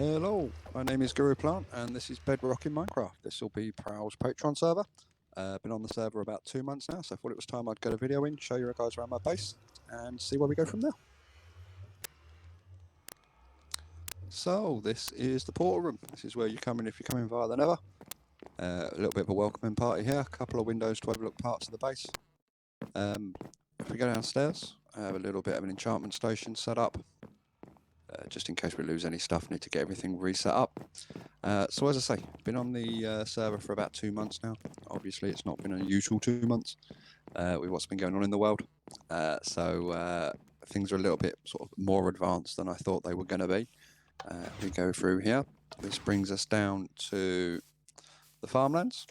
Hello, my name is Guru Plant and this is Bedrocking Minecraft. This will be Prowl's Patreon server. Been on the server about 2 months now, so I thought it was time I'd get a video in, show you guys around my base and see where we go from there. So this is the portal room. This is where you come in if you come in via the Nether. A little bit of a welcoming party here, a couple of windows to overlook parts of the base. If we go downstairs, I have a little bit of an enchantment station set up. Just in case we lose any stuff, need to get everything reset up. So as I say, been on the server for about 2 months now. Obviously it's not been a usual 2 months with what's been going on in the world. So things are a little bit sort of more advanced than I thought they were going to be. We go through here. This brings us down to the farmlands.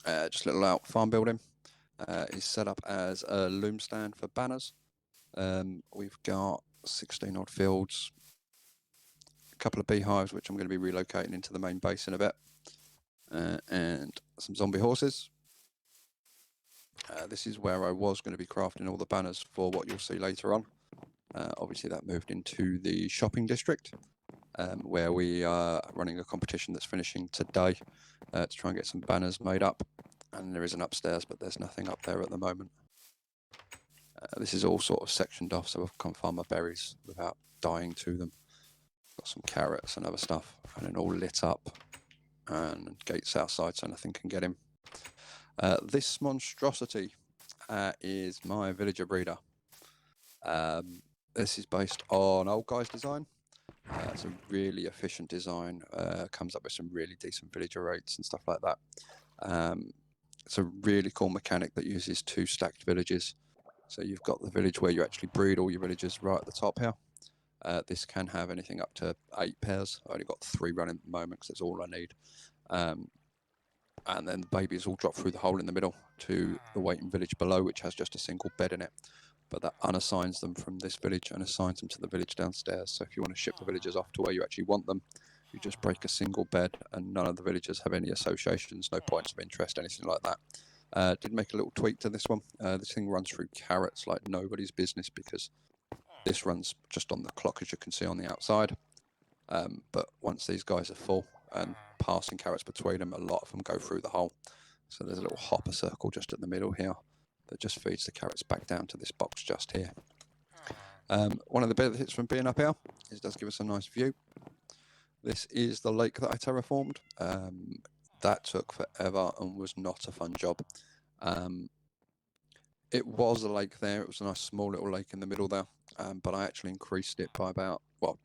Just a little out farm building. Is set up as a loom stand for banners. We've got 16 odd fields, a couple of beehives which I'm going to be relocating into the main base in a bit, and some zombie horses. This is where I was going to be crafting all the banners for what you'll see later on. Obviously that moved into the shopping district, where we are running a competition that's finishing today to try and get some banners made up, and there is an upstairs but there's nothing up there at the moment. This is all sort of sectioned off so I can farm my berries without dying to them. Got some carrots and other stuff, and then all lit up, and gates outside so nothing can get him. This monstrosity is my villager breeder. This is based on Old Guy's design. It's a really efficient design, comes up with some really decent villager rates and stuff like that. It's a really cool mechanic that uses 2 stacked villages. So you've got the village where you actually breed all your villagers right at the top here. This can have anything up to 8 pairs. I've only got 3 running at the moment because that's all I need. And then the babies all drop through the hole in the middle to the waiting village below, which has just a single bed in it. But that unassigns them from this village and assigns them to the village downstairs. So if you want to ship the villagers off to where you actually want them, you just break a single bed, and none of the villagers have any associations, no points of interest, anything like that. Did make a little tweak to this one. This thing runs through carrots like nobody's business, because this runs just on the clock, as you can see on the outside. But once these guys are full and passing carrots between them, a lot of them go through the hole. So there's a little hopper circle just at the middle here that just feeds the carrots back down to this box just here. One of the benefits from being up here is it does give us a nice view. This is the lake that I terraformed. That took forever and was not a fun job. It was a lake there. It was a nice small little lake in the middle there, but I actually increased it by about, well,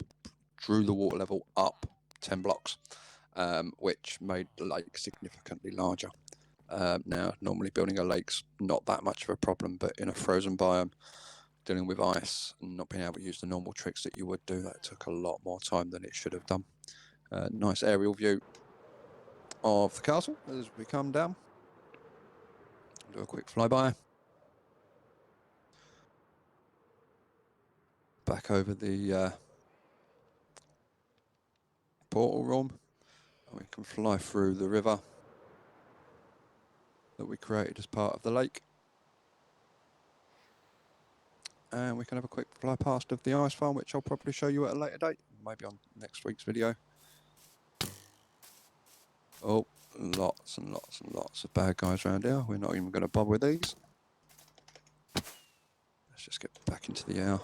drew the water level up 10 blocks, which made the lake significantly larger. Now, normally building a lake's not that much of a problem, but in a frozen biome, dealing with ice and not being able to use the normal tricks that you would do, that took a lot more time than it should have done. Nice aerial view of the castle as we come down. Do a quick flyby. Back over the portal room, and we can fly through the river that we created as part of the lake. And we can have a quick fly past of the ice farm, which I'll probably show you at a later date, maybe on next week's video. Oh, lots and lots and lots of bad guys around here. We're not even going to bother with these. Let's just get back into the air.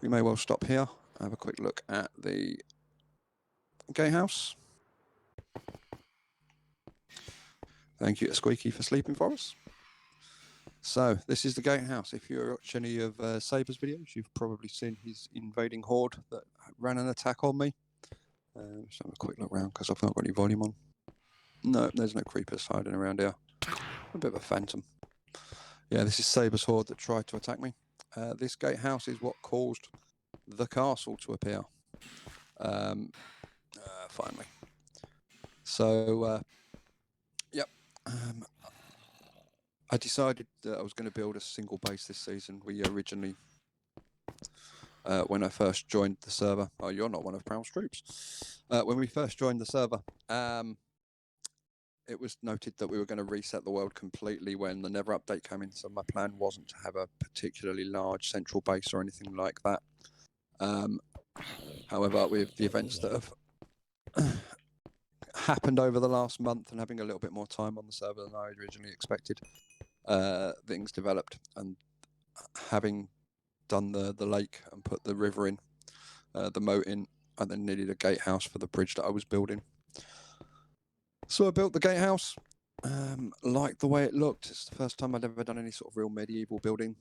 We may well stop here, have a quick look at the gatehouse. Thank you to Squeaky for sleeping for us. So this is the gatehouse. If you watch any of Saber's videos, you've probably seen his invading horde that ran an attack on me. Just have a quick look around because I've not got any volume on. No, there's no creepers hiding around here. A bit of a phantom. Yeah, this is Saber's horde that tried to attack me. This gatehouse is what caused the castle to appear. Finally. So, yep. I decided that I was going to build a single base this season. We originally, when I first joined the server, oh, you're not one of Prowl's troops. When we first joined the server, it was noted that we were going to reset the world completely when the Nether update came in, so my plan wasn't to have a particularly large central base or anything like that. However, with the events that have happened over the last month and having a little bit more time on the server than I originally expected, things developed, and having done the lake and put the river in, the moat in, I then needed a gatehouse for the bridge that I was building. So I built the gatehouse. Liked the way it looked. It's the first time I'd ever done any sort of real medieval building.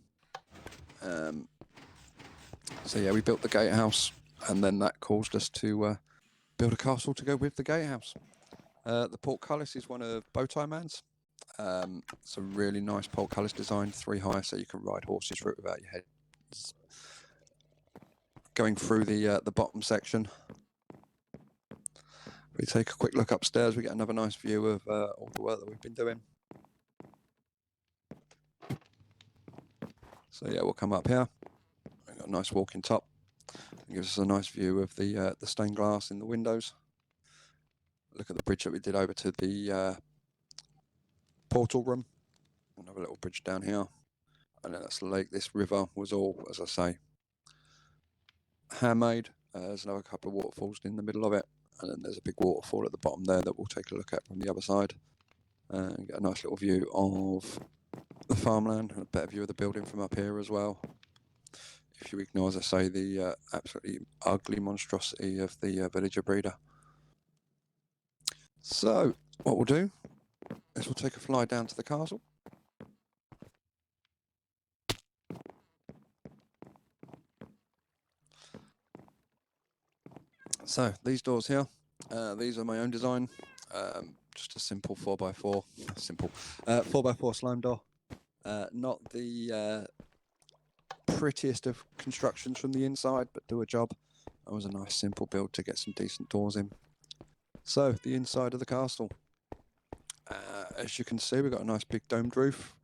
So yeah, we built the gatehouse, and then that caused us to build a castle to go with the gatehouse. The portcullis is one of Bowtie Man's. It's a really nice portcullis design, 3 high, so you can ride horses through it without your head going through the bottom section. We take a quick look upstairs, we get another nice view of all the work that we've been doing. So yeah, we'll come up here. We've got a nice walking top. It gives us a nice view of the stained glass in the windows. Look at the bridge that we did over to the portal room. Another little bridge down here. And then that's the lake. This river was all, as I say, handmade. There's another couple of waterfalls in the middle of it. And then there's a big waterfall at the bottom there that we'll take a look at from the other side. And get a nice little view of the farmland and a better view of the building from up here as well. If you ignore, as I say, the absolutely ugly monstrosity of the villager breeder. So, what we'll do is we'll take a fly down to the castle. So, these doors here, these are my own design. Just a simple 4x4, simple 4x4 slime door. Not the prettiest of constructions from the inside, but do a job. That was a nice simple build to get some decent doors in. So, the inside of the castle. As you can see, we've got a nice big domed roof.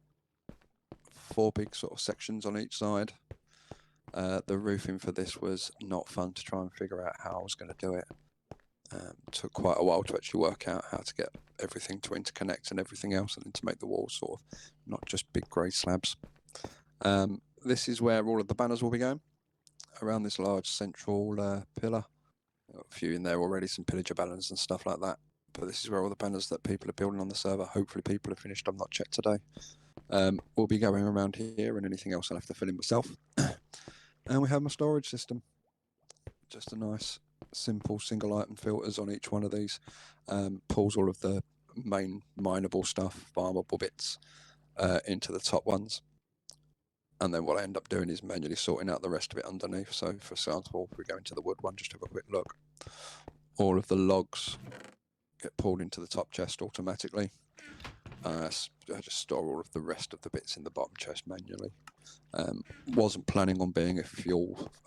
4 big sort of sections on each side. The roofing for this was not fun to try and figure out how I was going to do it. Took quite a while to actually work out how to get everything to interconnect and everything else, and then to make the walls sort of not just big grey slabs. This is where all of the banners will be going, around this large central pillar. Got a few in there already, some pillager banners and stuff like that. But this is where all the banners that people are building on the server, hopefully people have finished, I've not checked today, will be going around here, and anything else I'll have to fill in myself. And we have my storage system. Just a nice, simple single item filters on each one of these. Pulls all of the main mineable stuff, farmable bits, into the top ones. And then what I end up doing is manually sorting out the rest of it underneath. So for example, if we go into the wood one, just have a quick look. All of the logs get pulled into the top chest automatically. I just store all of the rest of the bits in the bottom chest manually. Wasn't planning on being a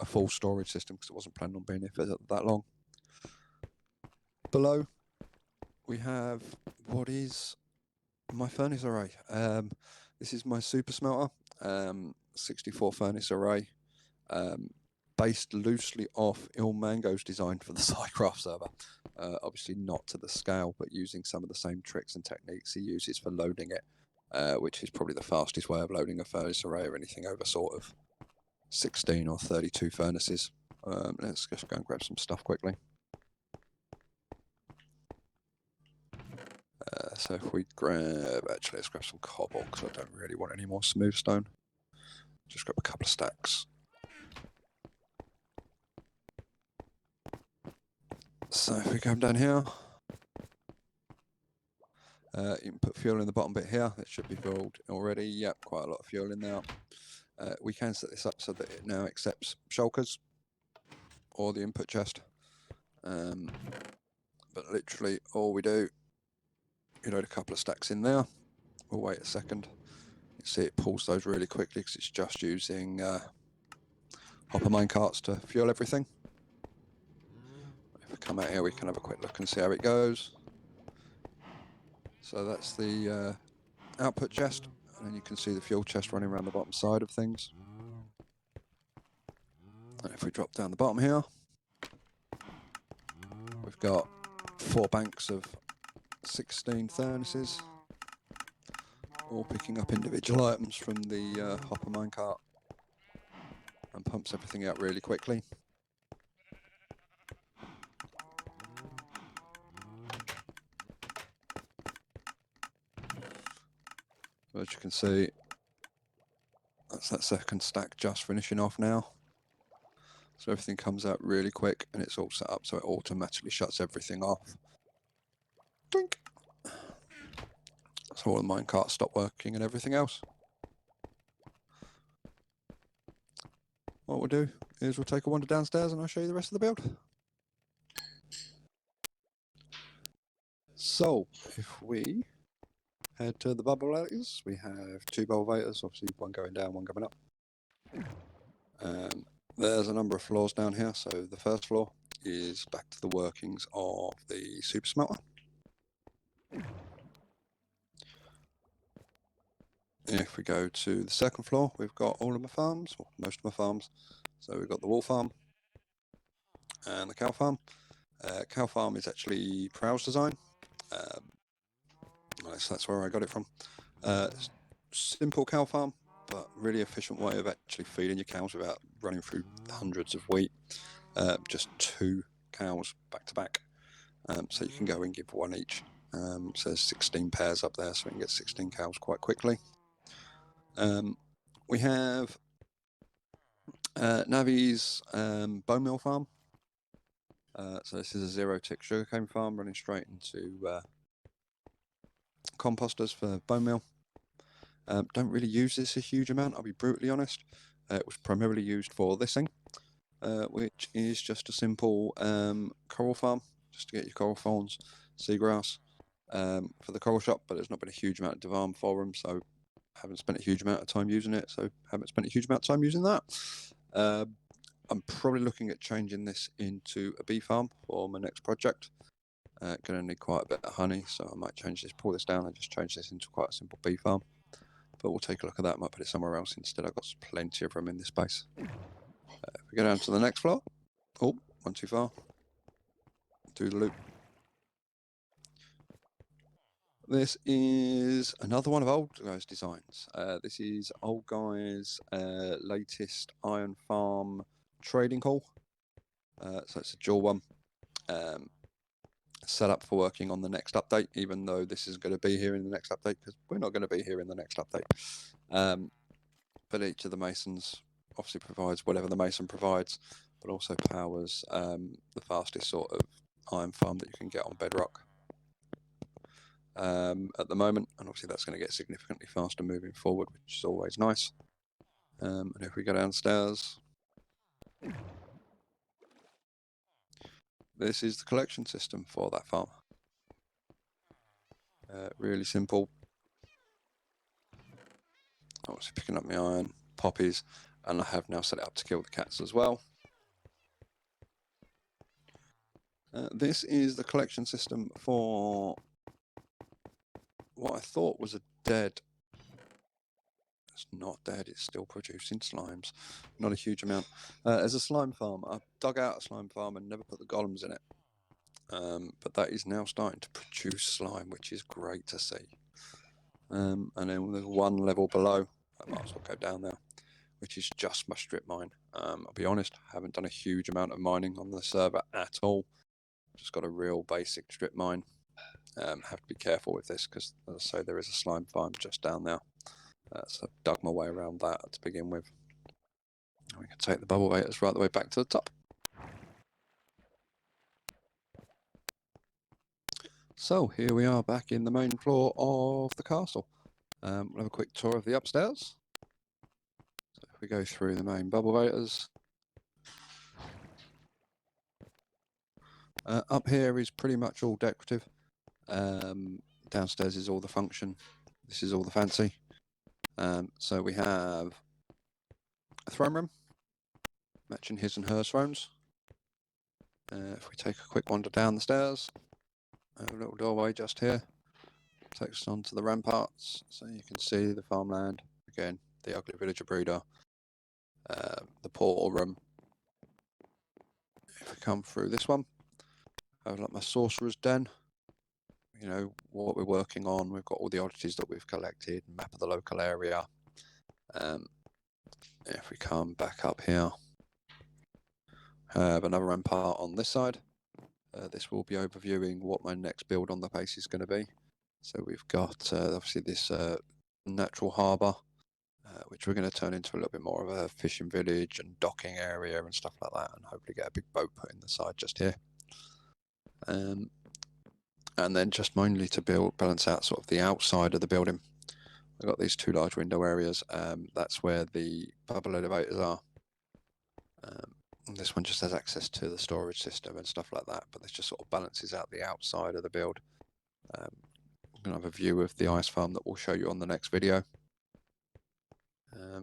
full storage system, because it wasn't planning on being here for that long. Below, we have what is my furnace array. This is my super smelter, 64 furnace array, based loosely off Ilmango's design for the Psycraft server. Obviously not to the scale, but using some of the same tricks and techniques he uses for loading it, which is probably the fastest way of loading a furnace array or anything over sort of 16 or 32 furnaces. Let's just go and grab some stuff quickly. So if we let's grab some cobble, because I don't really want any more smooth stone. Just grab a couple of stacks. So if we come down here, you can put fuel in the bottom bit here. It should be filled already. Yep, quite a lot of fuel in there. We can set this up so that it now accepts shulkers or the input chest. But literally all we do, you load a couple of stacks in there. We'll wait a second. You see it pulls those really quickly because it's just using hopper minecarts to fuel everything. If we come out here, we can have a quick look and see how it goes. So that's the output chest, and then you can see the fuel chest running around the bottom side of things. And if we drop down the bottom here, we've got 4 banks of 16 furnaces, all picking up individual items from the hopper minecart, and pumps everything out really quickly. So as you can see, that's that second stack just finishing off now. So everything comes out really quick, and it's all set up so it automatically shuts everything off. Doink. So all the minecarts stop working and everything else. What we'll do is we'll take a wander downstairs and I'll show you the rest of the build. So if we head to the bubble elevators, we have 2 bubble elevators, obviously one going down, one coming up. There's a number of floors down here. So the first floor is back to the workings of the super smelter. If we go to the second floor, we've got all of my farms, or most of my farms. So we've got the wool farm and the cow farm. Cow farm is actually Prowl's design. So that's where I got it from. Simple cow farm, but really efficient way of actually feeding your cows without running through hundreds of wheat. Just 2 cows back to back. So you can go and give 1 each. So there's 16 pairs up there, so we can get 16 cows quite quickly. We have Navi's bone meal farm. So this is a 0-tick sugarcane farm running straight into composters for bone meal. Don't really use this a huge amount, I'll be brutally honest. It was primarily used for this thing, which is just a simple coral farm, just to get your coral fawns, seagrass for the coral shop, but there's not been a huge amount of demand for them, so haven't spent a huge amount of time using it, so haven't spent a huge amount of time using that. I'm probably looking at changing this into a bee farm for my next project. Going to need quite a bit of honey, so I might change this, pull this down and just change this into quite a simple bee farm. But we'll take a look at that, might put it somewhere else instead. I've got plenty of room in this space. If we go down to the next floor, oh, one too far, do the loop. This is another one of Old Guy's designs. This is Old Guy's latest iron farm trading hall. So it's a dual one. Set up for working on the next update, even though this is going to be here in the next update, because we're not going to be here in the next update. But each of the masons obviously provides whatever the mason provides, but also powers the fastest sort of iron farm that you can get on Bedrock at the moment, and obviously that's going to get significantly faster moving forward, which is always nice. And if we go downstairs, this is the collection system for that farm. Really simple. Obviously picking up my iron, poppies, and I have now set it up to kill the cats as well. This is the collection system for what I thought was a dead. It's not dead, it's still producing slimes. Not a huge amount. As a slime farm, I dug out a slime farm and never put the golems in it. But that is now starting to produce slime, which is great to see. And then there's one level below, I might as well go down there, which is just my strip mine. I'll be honest, I haven't done a huge amount of mining on the server at all. Just got a real basic strip mine. Have to be careful with this because, as I say, there is a slime farm just down there. So I've dug my way around that to begin with. And we can take the bubble waders right the way back to the top. So here we are back in the main floor of the castle. We'll have a quick tour of the upstairs. So if we go through the main bubble waders. Up here is pretty much all decorative. Downstairs is all the function. This is all the fancy. So we have a throne room, matching his and her thrones. If we take a quick wander down the stairs, a little doorway just here, takes us onto the ramparts, so you can see the farmland, again, the ugly villager breeder, the portal room. If we come through this one, I have like my sorcerer's den, you know, what we're working on. We've got all the oddities that we've collected, map of the local area. If we come back up here, have another rampart on this side. This will be overviewing what my next build on the base is going to be. So we've got obviously this natural harbour, which we're going to turn into a little bit more of a fishing village and docking area and stuff like that, and hopefully get a big boat put in the side just here. And then just mainly to balance out sort of the outside of the building. I've got these two large window areas. That's where the bubble elevators are. This one just has access to the storage system and stuff like that, but this just sort of balances out the outside of the build. I'm going to have a view of the ice farm that we'll show you on the next video.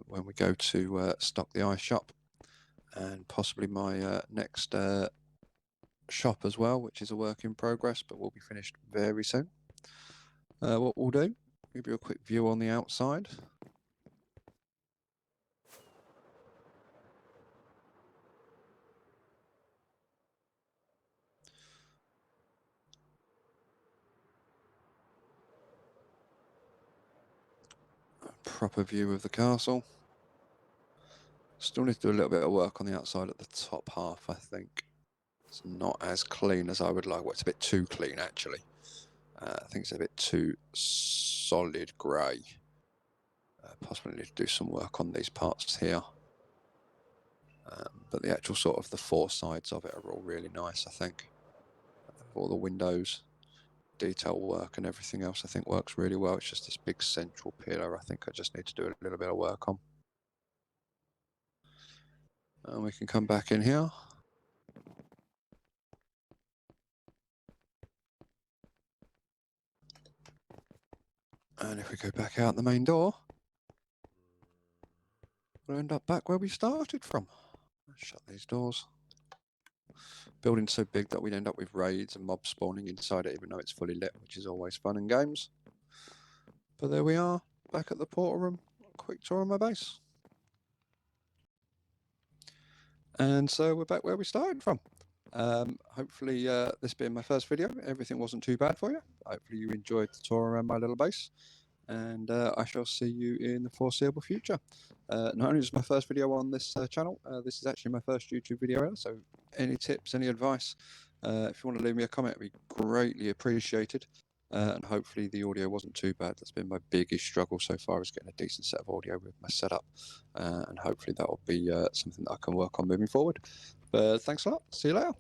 When we go to stock the ice shop, and possibly my next shop as well, which is a work in progress, but will be finished very soon. What we'll do, give you a quick view on the outside. A proper view of the castle. Still need to do a little bit of work on the outside at the top half, I think. It's not as clean as I would like. Well, it's a bit too clean, actually. I think it's a bit too solid grey. Possibly need to do some work on these parts here. But the actual sort of the four sides of it are all really nice, I think. All the windows, detail work and everything else I think works really well. It's just this big central pillar I think I just need to do a little bit of work on. And we can come back in here. And if we go back out the main door, we'll end up back where we started from. Let's shut these doors. Building's so big that we'd end up with raids and mobs spawning inside it even though it's fully lit, which is always fun and games. But there we are, back at the portal room. A quick tour of my base. And so we're back where we started from. Hopefully this being my first video, everything wasn't too bad for you. Hopefully you enjoyed the tour around my little base. And I shall see you in the foreseeable future. Not only is my first video on this channel, this is actually my first YouTube video ever, so any tips, any advice, if you want to leave me a comment, it'd be greatly appreciated. And hopefully the audio wasn't too bad. That's been my biggest struggle so far, is getting a decent set of audio with my setup. And hopefully that will be something that I can work on moving forward. But thanks a lot. See you later.